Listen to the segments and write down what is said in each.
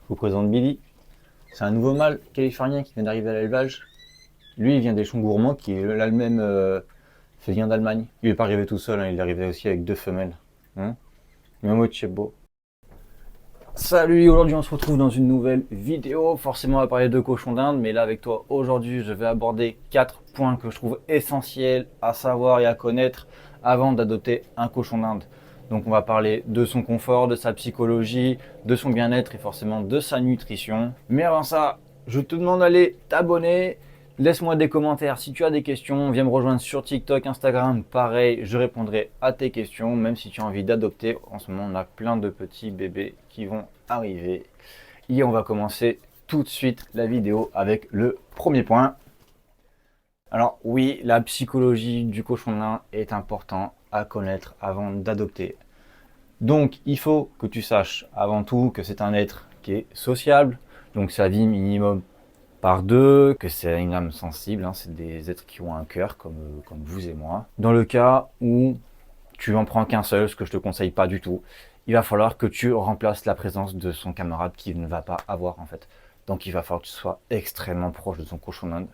Je vous présente Billy. C'est un nouveau mâle californien qui vient d'arriver à l'élevage. Lui, il vient des Champs Gourmands, qui est là le même vient d'Allemagne. Il n'est pas arrivé tout seul, hein, il est arrivé aussi avec deux femelles. Hein, Memo Chebo. Salut, aujourd'hui on se retrouve dans une nouvelle vidéo. Forcément, on va parler de cochons d'Inde, mais là avec toi, aujourd'hui, je vais aborder 4 points que je trouve essentiels à savoir et à connaître avant d'adopter un cochon d'Inde. Donc on va parler de son confort, de sa psychologie, de son bien-être et forcément de sa nutrition. Mais avant ça, je te demande d'aller t'abonner. Laisse-moi des commentaires si tu as des questions. Viens me rejoindre sur TikTok, Instagram. Pareil, je répondrai à tes questions. Même si tu as envie d'adopter, en ce moment, on a plein de petits bébés qui vont arriver. Et on va commencer tout de suite la vidéo avec le premier point. Alors oui, la psychologie du cochon d'Inde est important à connaître avant d'adopter. Donc il faut que tu saches avant tout que c'est un être qui est sociable. Donc sa vie minimum par deux, que c'est une âme sensible, hein, c'est des êtres qui ont un cœur comme vous et moi. Dans le cas où tu en prends qu'un seul, ce que je te conseille pas du tout, il va falloir que tu remplaces la présence de son camarade qui ne va pas avoir en fait. Donc il va falloir que tu sois extrêmement proche de ton cochon d'Inde.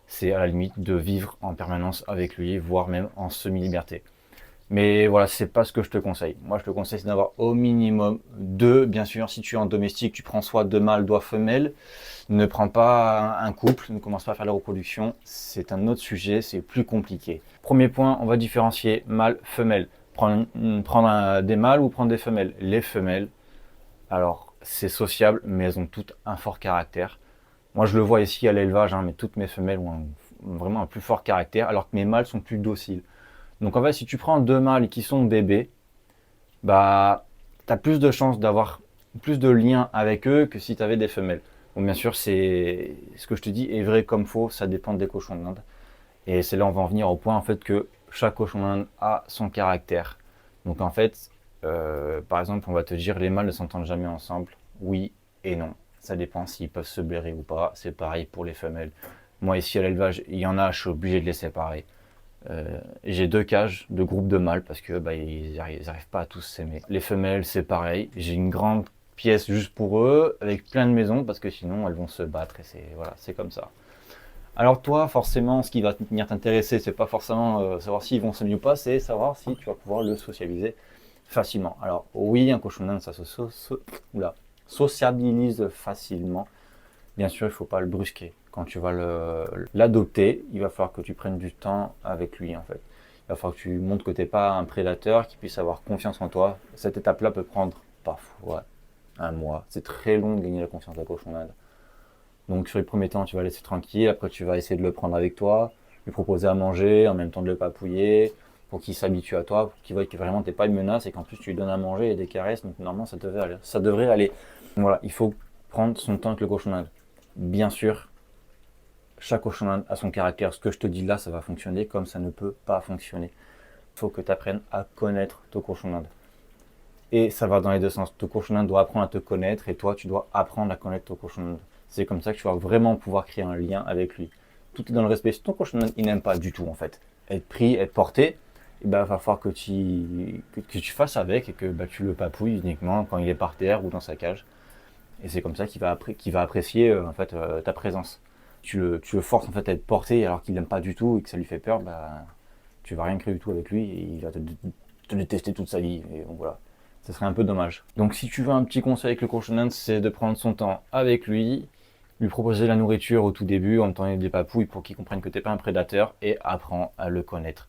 C'est à la limite de vivre en permanence avec lui, voire même en semi-liberté. Mais voilà, c'est pas ce que je te conseille. Moi, je te conseille d'avoir au minimum deux. Bien sûr, si tu es en domestique, tu prends soit deux mâles, soit femelles. Ne prends pas un couple, ne commence pas à faire la reproduction. C'est un autre sujet, c'est plus compliqué. Premier point, on va différencier mâle-femelle. Prendre des mâles ou prendre des femelles. Les femelles, alors c'est sociable, mais elles ont toutes un fort caractère. Moi, je le vois ici à l'élevage, hein, mais toutes mes femelles ont vraiment un plus fort caractère, alors que mes mâles sont plus dociles. Donc en fait, si tu prends deux mâles qui sont bébés, bah, tu as plus de chances d'avoir plus de liens avec eux que si tu avais des femelles. Bon, bien sûr, c'est ce que je te dis est vrai comme faux, ça dépend des cochons d'Inde. Et c'est là on va en venir au point en fait que chaque cochon d'Inde a son caractère. Donc en fait, par exemple, on va te dire les mâles ne s'entendent jamais ensemble. Oui et non. Ça dépend s'ils peuvent se blairer ou pas. C'est pareil pour les femelles. Moi ici à l'élevage, il y en a, je suis obligé de les séparer. J'ai deux cages, deux groupes de mâles parce que ils arrivent pas à tous s'aimer. Les femelles, c'est pareil. J'ai une grande pièce juste pour eux avec plein de maisons parce que sinon elles vont se battre et c'est comme ça. Alors toi, forcément, ce qui va venir t'intéresser, c'est pas forcément savoir s'ils vont s'aimer ou pas, c'est savoir si tu vas pouvoir le socialiser facilement. Alors oui, un cochon d'Inde, ça sociabilise facilement. Bien sûr, il ne faut pas le brusquer. Quand tu vas l'adopter, il va falloir que tu prennes du temps avec lui en fait. Il va falloir que tu montres que tu n'es pas un prédateur, qu'il puisse avoir confiance en toi. Cette étape-là peut prendre parfois un mois. C'est très long de gagner la confiance d'un cochon d'Inde. Donc sur les premiers temps, tu vas laisser tranquille. Après, tu vas essayer de le prendre avec toi, lui proposer à manger, en même temps de le papouiller, pour qu'il s'habitue à toi, pour qu'il voie que vraiment tu n'es pas une menace et qu'en plus tu lui donnes à manger et des caresses. Donc normalement, ça devrait aller. Ça devrait aller. Voilà, il faut prendre son temps avec le cochon d'Inde. Bien sûr, chaque cochon d'Inde a son caractère. Ce que je te dis là, ça va fonctionner comme ça ne peut pas fonctionner. Il faut que tu apprennes à connaître ton cochon d'Inde. Et ça va dans les deux sens. Ton cochon d'Inde doit apprendre à te connaître et toi, tu dois apprendre à connaître ton cochon d'Inde. C'est comme ça que tu vas vraiment pouvoir créer un lien avec lui. Tout est dans le respect. Si ton cochon d'Inde, il n'aime pas du tout en fait être pris, être porté, il va falloir que tu fasses avec et que tu le papouilles uniquement quand il est par terre ou dans sa cage. Et c'est comme ça qu'il va apprécier en fait ta présence. Tu le forces en fait à être porté alors qu'il n'aime pas du tout et que ça lui fait peur, tu vas rien créer du tout avec lui et il va te détester toute sa vie. Et donc voilà, ça serait un peu dommage. Donc si tu veux un petit conseil avec le cochon d'Inde, c'est de prendre son temps avec lui proposer la nourriture au tout début, en même temps des papouilles pour qu'il comprenne que tu n'es pas un prédateur et apprends à le connaître.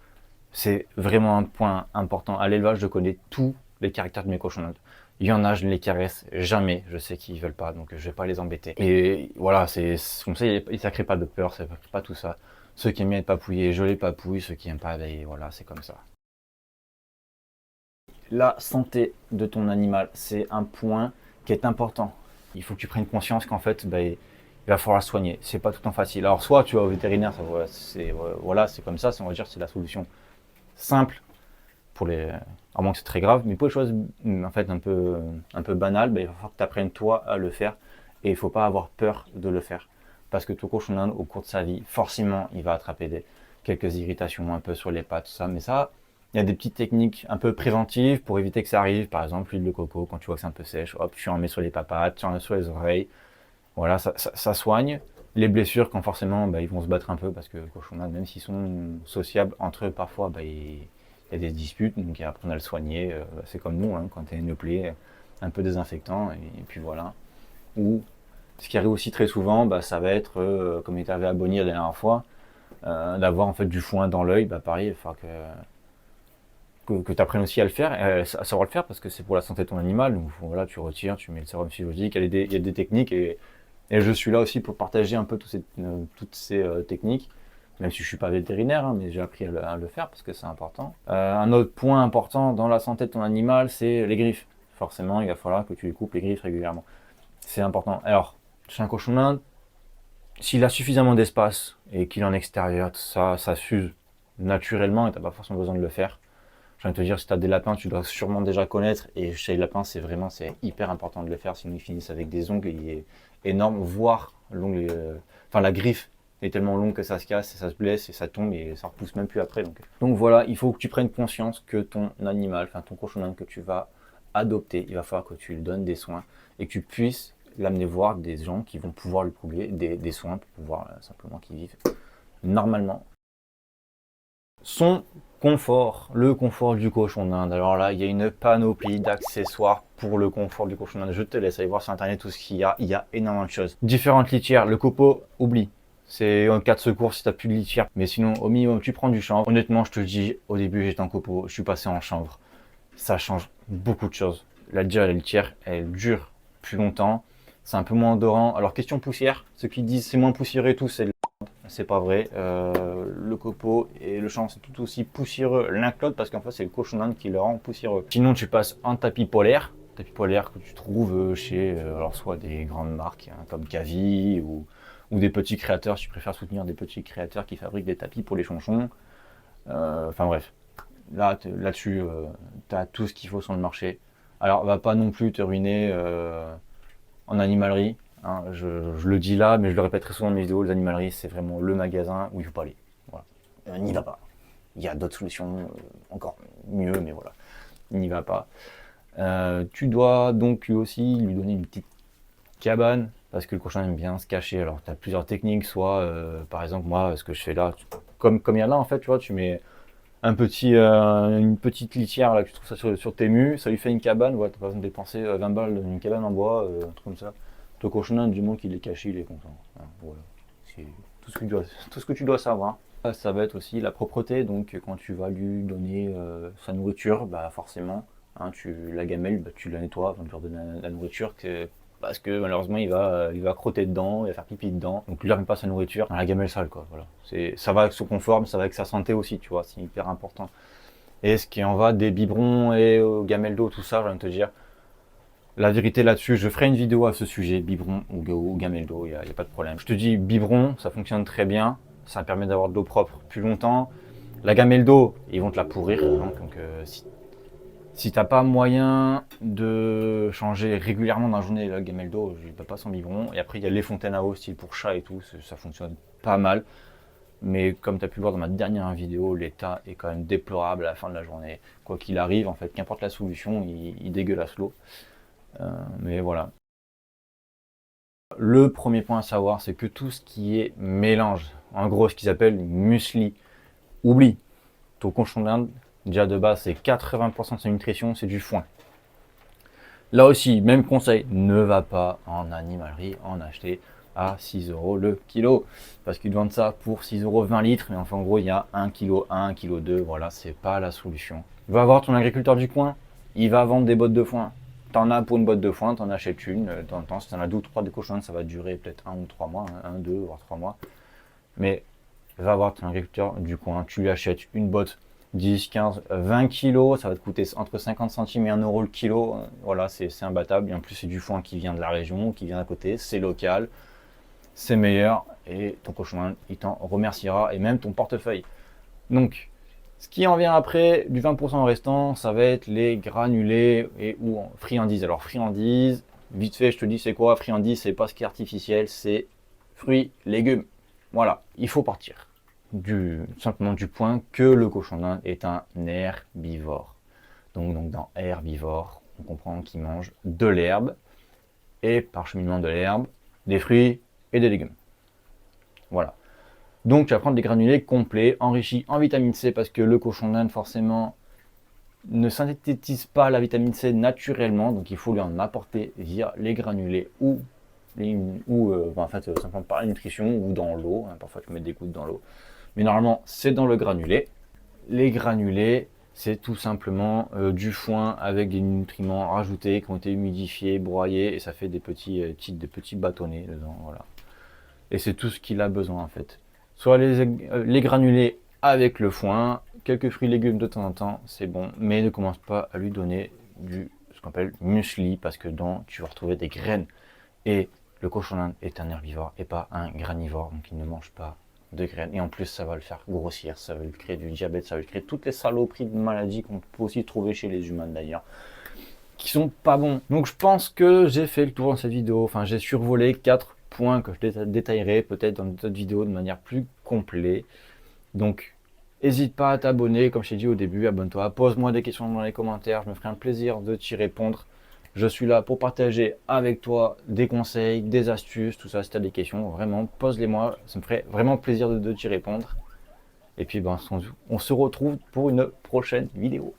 C'est vraiment un point important. À l'élevage, je connais tous les caractères de mes cochons d'Inde. Il y en a, je ne les caresse jamais. Je sais qu'ils ne veulent pas, donc je ne vais pas les embêter. Et voilà, c'est comme ça, ça crée pas de peur, ça crée pas tout ça. Ceux qui aiment bien être papouillés, je les papouille. Ceux qui n'aiment pas, voilà, c'est comme ça. La santé de ton animal, c'est un point qui est important. Il faut que tu prennes conscience qu'en fait, il va falloir soigner. C'est pas tout le temps facile. Alors soit tu vas au vétérinaire, ça, voilà, c'est comme ça, on va dire c'est la solution simple pour les, à moins que c'est très grave, mais pour les choses en fait un peu banales, il va falloir que tu apprennes toi à le faire et il ne faut pas avoir peur de le faire. Parce que ton cochon d'Inde, au cours de sa vie, forcément, il va attraper quelques irritations un peu sur les pattes, tout ça, mais ça, Il y a des petites techniques un peu préventives pour éviter que ça arrive. Par exemple, l'huile de coco, quand tu vois que c'est un peu sèche, hop, tu en mets sur les papates, tu en mets sur les oreilles. Voilà, ça soigne. Les blessures, quand forcément, bah, ils vont se battre un peu parce que le cochon d'Inde, même s'ils sont sociables entre eux, parfois, bah, il y a des disputes, donc il apprendre à le soigner. Bah, c'est comme nous, hein, quand tu as une plaie, un peu désinfectant, et puis voilà. Ou ce qui arrive aussi très souvent, bah, ça va être, comme il est arrivé à Bonnie la dernière fois, d'avoir en fait du foin dans l'œil. Bah, pareil, il faut que tu apprennes aussi à le faire, à savoir le faire parce que c'est pour la santé de ton animal. Donc voilà, tu retires, tu mets le sérum physiologique, il y a des techniques et je suis là aussi pour partager un peu toutes ces techniques, même si je ne suis pas vétérinaire, hein, mais j'ai appris à le faire parce que c'est important. Un autre point important dans la santé de ton animal, c'est les griffes. Forcément, il va falloir que tu lui coupes les griffes régulièrement. C'est important. Alors, chez un cochon d'Inde, s'il a suffisamment d'espace et qu'il est en extérieur, ça s'use naturellement et tu n'as pas forcément besoin de le faire. Je viens de te dire, si tu as des lapins, tu dois sûrement déjà connaître. Et chez les lapins, c'est hyper important de le faire, sinon ils finissent avec des ongles énormes, voire l'ongle, enfin la griffe est tellement longue que ça se casse, et ça se blesse, et ça tombe, et ça repousse même plus après. Donc voilà, il faut que tu prennes conscience que ton animal, enfin ton cochon d'Inde que tu vas adopter, il va falloir que tu lui donnes des soins, et que tu puisses l'amener voir des gens qui vont pouvoir lui prouver des soins pour pouvoir simplement qu'il vive normalement. Son confort, le confort du cochon d'Inde. Alors là, il y a une panoplie d'accessoires pour le confort du cochon d'Inde. Je te laisse aller voir sur internet tout ce qu'il y a. Il y a énormément de choses. Différentes litières. Le copeau, oublie. C'est en cas de secours si tu n'as plus de litière. Mais sinon, au minimum, tu prends du chanvre. Honnêtement, je te dis, au début, j'étais en copeau. Je suis passé en chanvre. Ça change beaucoup de choses. La litière, elle dure plus longtemps. C'est un peu moins odorant. Alors, question poussière. Ceux qui disent c'est moins poussiéreux et tout, c'est pas vrai. Le copeau et le chanvre, c'est tout aussi poussiéreux l'un que l'autre parce qu'en fait, c'est le cochon d'Inde qui le rend poussiéreux. Sinon, tu passes un tapis polaire que tu trouves chez alors soit des grandes marques hein, comme Cavi ou des petits créateurs. Si tu préfères soutenir des petits créateurs qui fabriquent des tapis pour les chonchons. Enfin bref, là-dessus, tu as tout ce qu'il faut sur le marché. Alors, va pas non plus te ruiner en animalerie. Hein, je le dis là, mais je le répéterai souvent dans mes vidéos, les animaleries, c'est vraiment le magasin où il ne faut pas aller. Voilà. N'y va pas. Il y a d'autres solutions encore mieux, mais voilà, n'y va pas. Tu dois donc lui aussi lui donner une petite cabane, parce que le cochon aime bien se cacher. Alors, tu as plusieurs techniques, soit, par exemple, moi, ce que je fais là, comme il y a là, en fait, tu vois, tu mets une petite litière, là, que tu trouves ça sur tes mus, ça lui fait une cabane, voilà, t'as pas besoin de dépenser 20 balles dans une cabane en bois, un truc comme ça. Ton cochon d'Inde, du moment qu'il est caché, il est content. Hein, voilà. C'est tout ce que tu dois savoir. Ça va être aussi la propreté, donc quand tu vas lui donner sa nourriture, bah forcément, hein, la gamelle, bah, tu la nettoies avant de lui redonner la nourriture, parce que malheureusement il va crotter dedans, il va faire pipi dedans, donc lui donne pas sa nourriture dans la gamelle sale quoi. Voilà. Ça va avec son confort, mais ça va avec sa santé aussi, tu vois, c'est hyper important. Et ce qui en va des biberons et gamelles d'eau, tout ça, je viens de te dire. La vérité là-dessus, je ferai une vidéo à ce sujet, biberon ou gamelle d'eau, il n'y a pas de problème. Je te dis, biberon, ça fonctionne très bien, ça permet d'avoir de l'eau propre plus longtemps. La gamelle d'eau, ils vont te la pourrir, hein, donc si t'as pas moyen de changer régulièrement dans la journée la gamelle d'eau, je ne peux pas sans biberon. Et après, il y a les fontaines à eau, style pour chat et tout, ça fonctionne pas mal. Mais comme tu as pu le voir dans ma dernière vidéo, l'état est quand même déplorable à la fin de la journée. Quoi qu'il arrive, en fait, qu'importe la solution, il dégueulasse l'eau. Mais voilà. Le premier point à savoir, c'est que tout ce qui est mélange, en gros ce qu'ils appellent muesli, oublie. Ton cochon d'Inde, déjà de base, c'est 80% de sa nutrition, c'est du foin. Là aussi, même conseil, ne va pas en animalerie en acheter à 6 € le kilo. Parce qu'ils vendent ça pour 6 € 20 litres, mais enfin en gros il y a 1 kg 1, 1 kg 2, voilà, c'est pas la solution. Va voir ton agriculteur du coin, il va vendre des bottes de foin. T'en as pour une botte de foin, t'en achètes une, de temps en temps, si t'en as 2 ou 3 de cochons, ça va durer peut-être 1 ou 3 mois, 1, 2, voire 3 mois. Mais va voir ton agriculteur du coin, tu lui achètes une botte 10, 15, 20 kilos, ça va te coûter entre 50 centimes et 1 € le kilo. Voilà, c'est imbattable. Et en plus, c'est du foin qui vient de la région, qui vient d'à côté, c'est local, c'est meilleur. Et ton cochon, il t'en remerciera, et même ton portefeuille. Donc, ce qui en vient après, du 20% restant, ça va être les granulés et ou friandises. Alors, friandises, vite fait, je te dis, c'est quoi? Friandises, c'est pas ce qui est artificiel, c'est fruits, légumes. Voilà, il faut partir. simplement du point que le cochon d'Inde est un herbivore. Donc dans herbivore, on comprend qu'il mange de l'herbe et par cheminement de l'herbe, des fruits et des légumes. Voilà. Donc tu vas prendre des granulés complets, enrichis en vitamine C parce que le cochon d'Inde forcément ne synthétise pas la vitamine C naturellement, donc il faut lui en apporter via les granulés ou simplement par la nutrition ou dans l'eau. Parfois tu mets des gouttes dans l'eau, mais normalement c'est dans le granulé. Les granulés, c'est tout simplement du foin avec des nutriments rajoutés qui ont été humidifiés, broyés, et ça fait des petits bâtonnets dedans. Voilà. Et c'est tout ce qu'il a besoin en fait. Soit les granulés avec le foin, quelques fruits et légumes de temps en temps, c'est bon, mais ne commence pas à lui donner ce qu'on appelle muesli, parce que dedans tu vas retrouver des graines. Et le cochon d'Inde est un herbivore et pas un granivore, donc il ne mange pas de graines. Et en plus, ça va le faire grossir, ça va lui créer du diabète, ça va lui créer toutes les saloperies de maladies qu'on peut aussi trouver chez les humains d'ailleurs, qui sont pas bons. Donc je pense que j'ai fait le tour dans cette vidéo. Enfin, j'ai survolé 4 points que je détaillerai peut-être dans d'autres vidéos de manière plus complète. Donc, n'hésite pas à t'abonner, comme je t'ai dit au début, abonne-toi, pose-moi des questions dans les commentaires, je me ferai un plaisir de t'y répondre. Je suis là pour partager avec toi des conseils, des astuces, tout ça. Si tu as des questions, vraiment, pose-les-moi, ça me ferait vraiment plaisir de t'y répondre. Et puis, on se retrouve pour une prochaine vidéo.